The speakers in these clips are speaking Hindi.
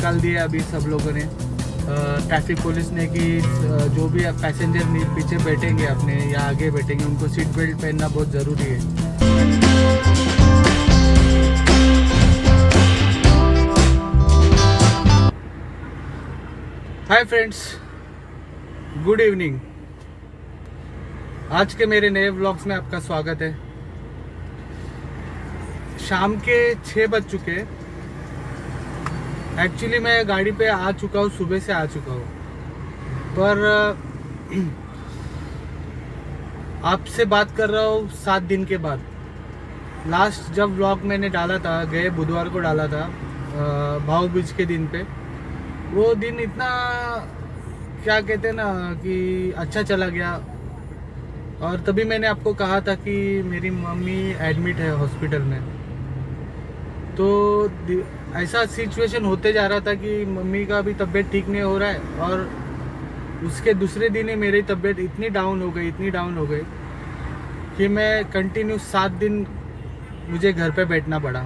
निकाल दिया अभी सब लोगों ने, ट्रैफिक पुलिस ने, कि जो भी पैसेंजर पीछे बैठेंगे अपने या आगे बैठेंगे उनको सीट बेल्ट पहनना बहुत ज़रूरी है। Hi friends, good evening. आज के मेरे नए व्लॉग्स में आपका स्वागत है। शाम के 6 बज चुके। एक्चुअली मैं गाड़ी पे आ चुका हूँ, सुबह से आ चुका हूँ, पर आपसे बात कर रहा हूँ 7 दिन के बाद। लास्ट जब व्लॉग मैंने डाला था, गए बुधवार को डाला था, भाव बीज के दिन पे। वो दिन इतना, क्या कहते हैं ना, कि अच्छा चला गया। और तभी मैंने आपको कहा था कि मेरी मम्मी एडमिट है हॉस्पिटल में। तो ऐसा सिचुएशन होते जा रहा था कि मम्मी का भी तबीयत ठीक नहीं हो रहा है, और उसके दूसरे दिन ही मेरी तबीयत इतनी डाउन हो गई कि मैं कंटिन्यू 7 दिन मुझे घर पे बैठना पड़ा।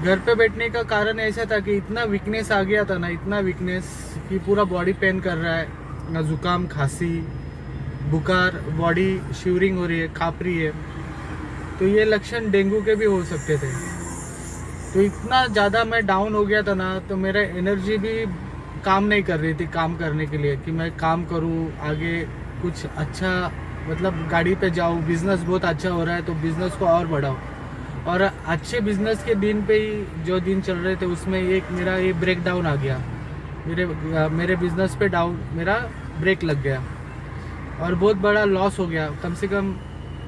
घर पे बैठने का कारण ऐसा था कि इतना वीकनेस आ गया था ना, इतना वीकनेस कि पूरा बॉडी पेन कर रहा है, ना जुकाम, खांसी, बुखार, बॉडी शिवरिंग हो रही है, काँप रही है। तो ये लक्षण डेंगू के भी हो सकते थे। तो इतना ज़्यादा मैं डाउन हो गया था ना, तो मेरा एनर्जी भी काम नहीं कर रही थी काम करने के लिए, कि मैं काम करूँ आगे कुछ अच्छा, मतलब गाड़ी पे जाऊँ, बिज़नेस बहुत अच्छा हो रहा है तो बिज़नेस को और बढ़ाऊँ। और अच्छे बिज़नेस के दिन पे ही जो दिन चल रहे थे उसमें एक मेरा ये ब्रेक डाउन आ गया। मेरे बिज़नेस पे मेरा ब्रेक लग गया और बहुत बड़ा लॉस हो गया। कम से कम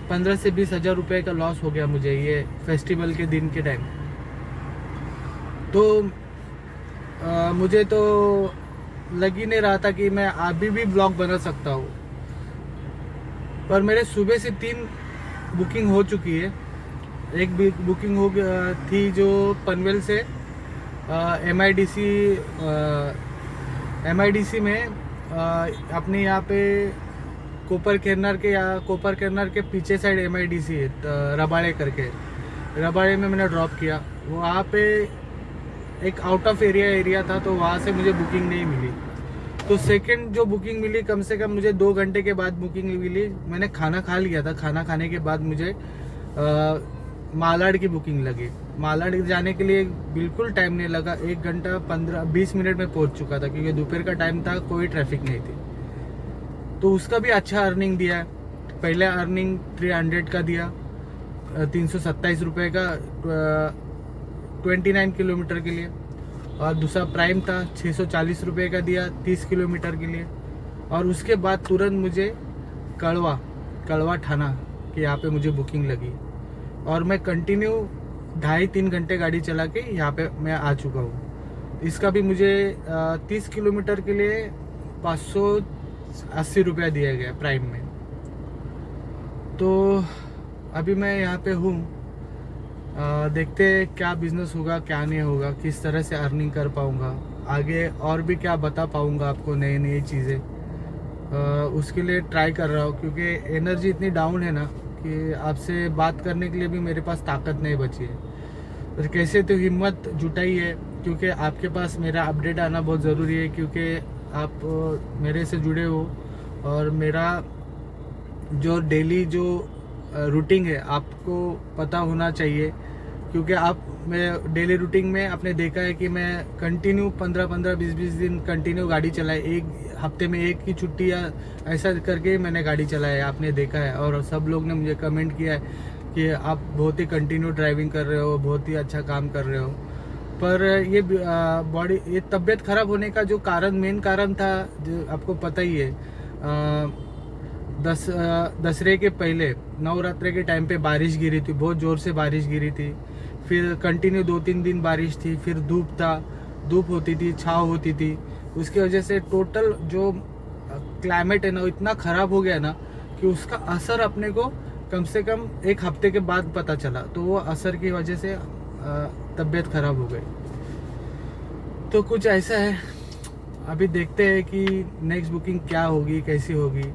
15 से 20 हज़ार रुपये का लॉस हो गया मुझे ये फेस्टिवल के दिन के टाइम। तो मुझे तो लग ही नहीं रहा था कि मैं अभी भी ब्लॉग बना सकता हूँ। पर मेरे सुबह से 3 बुकिंग हो चुकी है। एक बुकिंग हो गया थी जो पनवेल से MIDC में अपने यहाँ पे कोपर केरनर के पीछे साइड MIDC है, रबाड़े करके। रबाड़े में मैंने ड्रॉप किया। वहाँ पे एक आउट ऑफ एरिया था, तो वहाँ से मुझे बुकिंग नहीं मिली। तो सेकंड जो बुकिंग मिली, कम से कम मुझे 2 घंटे के बाद बुकिंग मिली। मैंने खाना खा लिया था, खाना खाने के बाद मुझे मालाड की बुकिंग लगी। मालाड जाने के लिए बिल्कुल टाइम नहीं लगा, 1 घंटा 15-20 मिनट में पहुंच चुका था, क्योंकि दोपहर का टाइम था, कोई ट्रैफिक नहीं थी। तो उसका भी अच्छा अर्निंग दिया है। पहले अर्निंग 300 का दिया, 327 रुपये का 29 किलोमीटर के लिए। और दूसरा प्राइम था, 640 रुपये का दिया 30 किलोमीटर के लिए। और उसके बाद तुरंत मुझे कड़वा थाना कि यहाँ पे मुझे बुकिंग लगी, और मैं कंटिन्यू 2.5-3 घंटे गाड़ी चला के यहाँ पे मैं आ चुका हूँ। इसका भी मुझे 30 किलोमीटर के लिए 580 रुपया दिया गया प्राइम में। तो अभी मैं यहाँ पे हूँ, देखते क्या बिजनेस होगा, क्या नहीं होगा, किस तरह से अर्निंग कर पाऊँगा आगे, और भी क्या बता पाऊँगा आपको नई चीज़ें। उसके लिए ट्राई कर रहा हूँ, क्योंकि एनर्जी इतनी डाउन है ना कि आपसे बात करने के लिए भी मेरे पास ताकत नहीं बची है। और कैसे तो हिम्मत जुटाई है, क्योंकि आपके पास मेरा अपडेट आना बहुत ज़रूरी है, क्योंकि आप मेरे से जुड़े हो, और मेरा जो डेली जो रूटीन है आपको पता होना चाहिए। क्योंकि मैं डेली रूटीन में आपने देखा है कि मैं कंटिन्यू 15-15, 20-20 दिन कंटिन्यू गाड़ी चलाई, एक हफ्ते में एक की छुट्टी या ऐसा करके मैंने गाड़ी चलाई है, आपने देखा है। और सब लोग ने मुझे कमेंट किया है कि आप बहुत ही कंटिन्यू ड्राइविंग कर रहे हो, बहुत ही अच्छा काम कर रहे हो। पर ये ये तबीयत ख़राब होने का जो मेन कारण था, जो आपको पता ही है, दसरे के पहले नवरात्रे के टाइम पे बारिश गिरी थी, बहुत ज़ोर से बारिश गिरी थी। फिर कंटिन्यू 2-3 दिन बारिश थी, फिर धूप होती थी, छाँव होती थी। उसकी वजह से टोटल जो क्लाइमेट है ना, वो इतना ख़राब हो गया ना कि उसका असर अपने को कम से कम 1 हफ्ते के बाद पता चला। तो वो असर की वजह से तबीयत ख़राब हो गई। तो कुछ ऐसा है, अभी देखते हैं कि नेक्स्ट बुकिंग क्या होगी, कैसी होगी।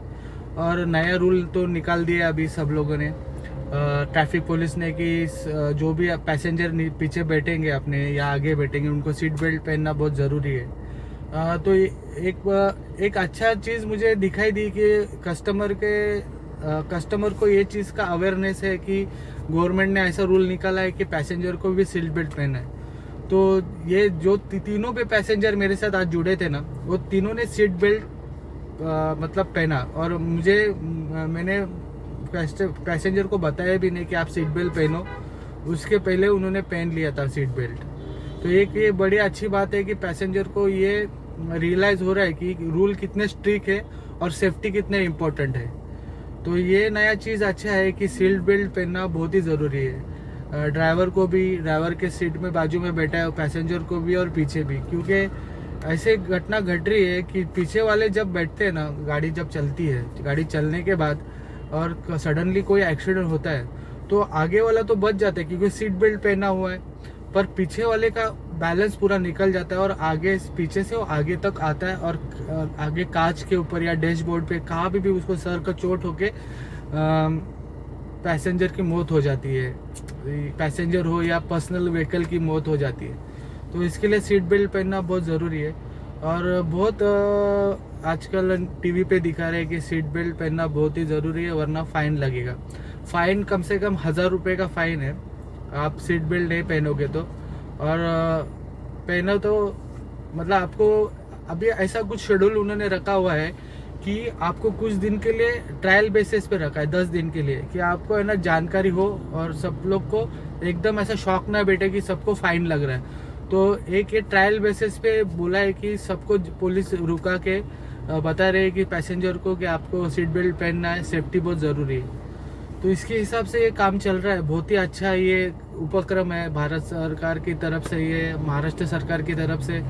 और नया रूल तो निकाल दिया अभी सब लोगों ने, ट्रैफिक पुलिस ने कि जो भी पैसेंजर पीछे बैठेंगे अपने या आगे बैठेंगे उनको सीट बेल्ट पहनना बहुत ज़रूरी है। तो एक अच्छा चीज़ मुझे दिखाई दी कि कस्टमर को ये चीज़ का अवेयरनेस है कि गवर्नमेंट ने ऐसा रूल निकाला है कि पैसेंजर को भी सीट बेल्ट पहनना है। तो ये जो तीनों पे पैसेंजर मेरे साथ आज जुड़े थे ना, वो तीनों ने सीट बेल्ट मतलब पहना, और मैंने पैसेंजर को बताया भी नहीं कि आप सीट बेल्ट पहनो, उसके पहले उन्होंने पहन लिया था सीट बेल्ट। तो ये बड़ी अच्छी बात है कि पैसेंजर को ये रियलाइज़ हो रहा है कि रूल कितने स्ट्रिक्ट है और सेफ्टी कितने इम्पोर्टेंट है। तो ये नया चीज़ अच्छा है कि सीट बेल्ट पहनना बहुत ही ज़रूरी है, ड्राइवर को भी, ड्राइवर के सीट में बाजू में बैठा है पैसेंजर को भी और पीछे भी, क्योंकि ऐसे घटना घट रही है कि पीछे वाले जब बैठते हैं ना, गाड़ी जब चलती है, गाड़ी चलने के बाद और सडनली कोई एक्सीडेंट होता है तो आगे वाला तो बच जाता है क्योंकि सीट बेल्ट पहना हुआ है, पर पीछे वाले का बैलेंस पूरा निकल जाता है और पीछे से वो आगे तक आता है और आगे कांच के ऊपर या डैशबोर्ड पे कहाँ भी उसको सर का चोट होके पैसेंजर की मौत हो जाती है, पैसेंजर हो या पर्सनल व्हीकल की मौत हो जाती है। तो इसके लिए सीट बेल्ट पहनना बहुत ज़रूरी है। और बहुत आजकल टीवी पे दिखा रहे हैं कि सीट बेल्ट पहनना बहुत ही ज़रूरी है, वरना फ़ाइन लगेगा। फ़ाइन कम से कम 1000 रुपये का फ़ाइन है आप सीट बेल्ट नहीं पहनोगे तो। और पहनो तो मतलब आपको अभी ऐसा कुछ शेड्यूल उन्होंने रखा हुआ है कि आपको कुछ दिन के लिए ट्रायल बेसिस पे रखा है, 10 दिन के लिए, कि आपको है ना जानकारी हो और सब लोग को एकदम ऐसा शॉक ना बैठे कि सबको फ़ाइन लग रहा है। तो एक ये ट्रायल बेसिस पे बोला है कि सबको पुलिस रुका के बता रहे हैं कि पैसेंजर को कि आपको सीट बेल्ट पहनना है, सेफ्टी बहुत ज़रूरी है। तो इसके हिसाब से ये काम चल रहा है। बहुत ही अच्छा ये उपक्रम है भारत सरकार की तरफ से, ये महाराष्ट्र सरकार की तरफ से,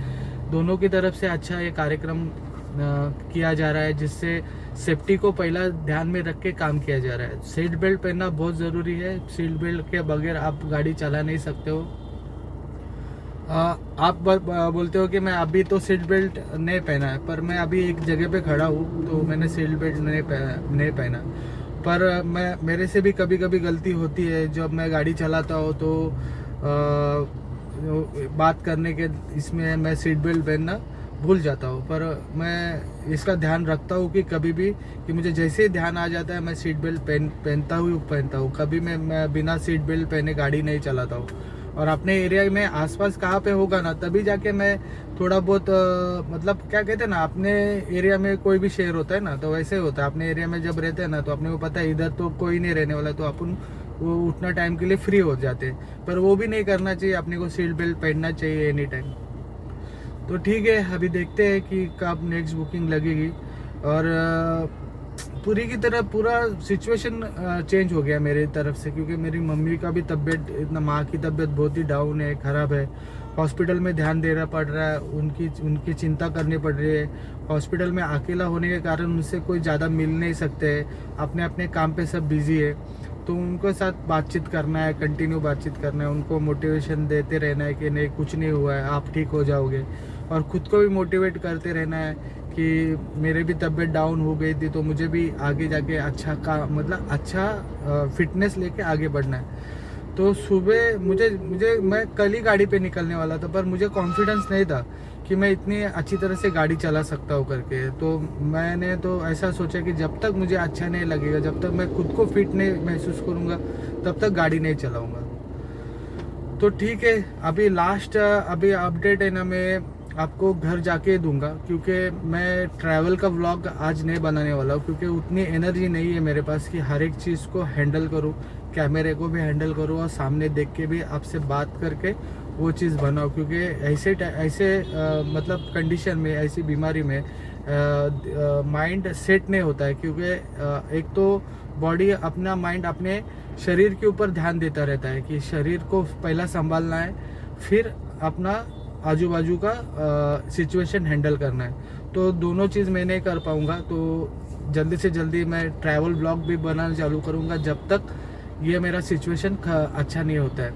दोनों की तरफ से अच्छा ये कार्यक्रम किया जा रहा है, जिससे सेफ्टी को पहला ध्यान में रख के काम किया जा रहा है। सीट बेल्ट पहनना बहुत ज़रूरी है, सीट बेल्ट के बगैर आप गाड़ी चला नहीं सकते हो। आप बोलते हो कि मैं अभी तो सीट बेल्ट नहीं पहना है, पर मैं अभी एक जगह पे खड़ा हूँ तो मैंने सीट बेल्ट नहीं पहना, पर मेरे से भी कभी कभी गलती होती है। जब मैं गाड़ी चलाता हूँ तो बात करने के इसमें मैं सीट बेल्ट पहनना भूल जाता हूँ, पर मैं इसका ध्यान रखता हूँ कि कभी भी, कि मुझे जैसे ही ध्यान आ जाता है मैं सीट बेल्ट पहनता हूँ। कभी मैं बिना सीट बेल्ट पहने गाड़ी नहीं चलाता हूँ। और अपने एरिया में आसपास कहाँ पे होगा ना, तभी जाके मैं थोड़ा बहुत मतलब क्या कहते हैं ना, अपने एरिया में कोई भी शहर होता है ना तो वैसे होता है। अपने एरिया में जब रहते हैं ना तो अपने को पता है इधर तो कोई नहीं रहने वाला, तो अपन वो उतना टाइम के लिए फ्री हो जाते हैं। पर वो भी नहीं करना चाहिए, अपने को सीट बेल्ट पहनना चाहिए एनी टाइम। तो ठीक है, अभी देखते हैं कि कब नेक्स्ट बुकिंग लगेगी। और पूरी की तरह पूरा सिचुएशन चेंज हो गया मेरी तरफ से, क्योंकि मेरी मम्मी का भी तबीयत, इतना माँ की तबीयत बहुत ही डाउन है, ख़राब है। हॉस्पिटल में ध्यान देना पड़ रहा है, उनकी चिंता करनी पड़ रही है। हॉस्पिटल में अकेला होने के कारण उनसे कोई ज़्यादा मिल नहीं सकते, अपने अपने काम पे सब बिजी है। तो उनके साथ बातचीत करना है, कंटिन्यू बातचीत करना है, उनको मोटिवेशन देते रहना है कि नहीं कुछ नहीं हुआ है, आप ठीक हो जाओगे। और ख़ुद को भी मोटिवेट करते रहना है कि मेरे भी तबीयत डाउन हो गई थी, तो मुझे भी आगे जाके अच्छा फिटनेस लेके आगे बढ़ना है। तो सुबह मैं कल ही गाड़ी पे निकलने वाला था, पर मुझे कॉन्फिडेंस नहीं था कि मैं इतनी अच्छी तरह से गाड़ी चला सकता हूँ करके। तो मैंने तो ऐसा सोचा कि जब तक मुझे अच्छा नहीं लगेगा, जब तक मैं खुद को फिट नहीं महसूस करूँगा, तब तक गाड़ी नहीं चलाऊँगा। तो ठीक है, अभी अपडेट है ना, मैं आपको घर जाके दूंगा, क्योंकि मैं ट्रैवल का व्लॉग आज नहीं बनाने वाला हूँ, क्योंकि उतनी एनर्जी नहीं है मेरे पास कि हर एक चीज़ को हैंडल करूँ, कैमरे को भी हैंडल करूँ और सामने देख के भी आपसे बात करके वो चीज़ बनाऊँ। क्योंकि ऐसे मतलब कंडीशन में, ऐसी बीमारी में माइंड सेट नहीं होता है, क्योंकि एक तो बॉडी अपना माइंड अपने शरीर के ऊपर ध्यान देता रहता है कि शरीर को पहला संभालना है, फिर अपना आजू बाजू का सिचुएशन हैंडल करना है। तो दोनों चीज़ मैं नहीं कर पाऊँगा, तो जल्दी से जल्दी मैं ट्रैवल ब्लॉग भी बनाना चालू करूँगा जब तक ये मेरा सिचुएशन अच्छा नहीं होता है।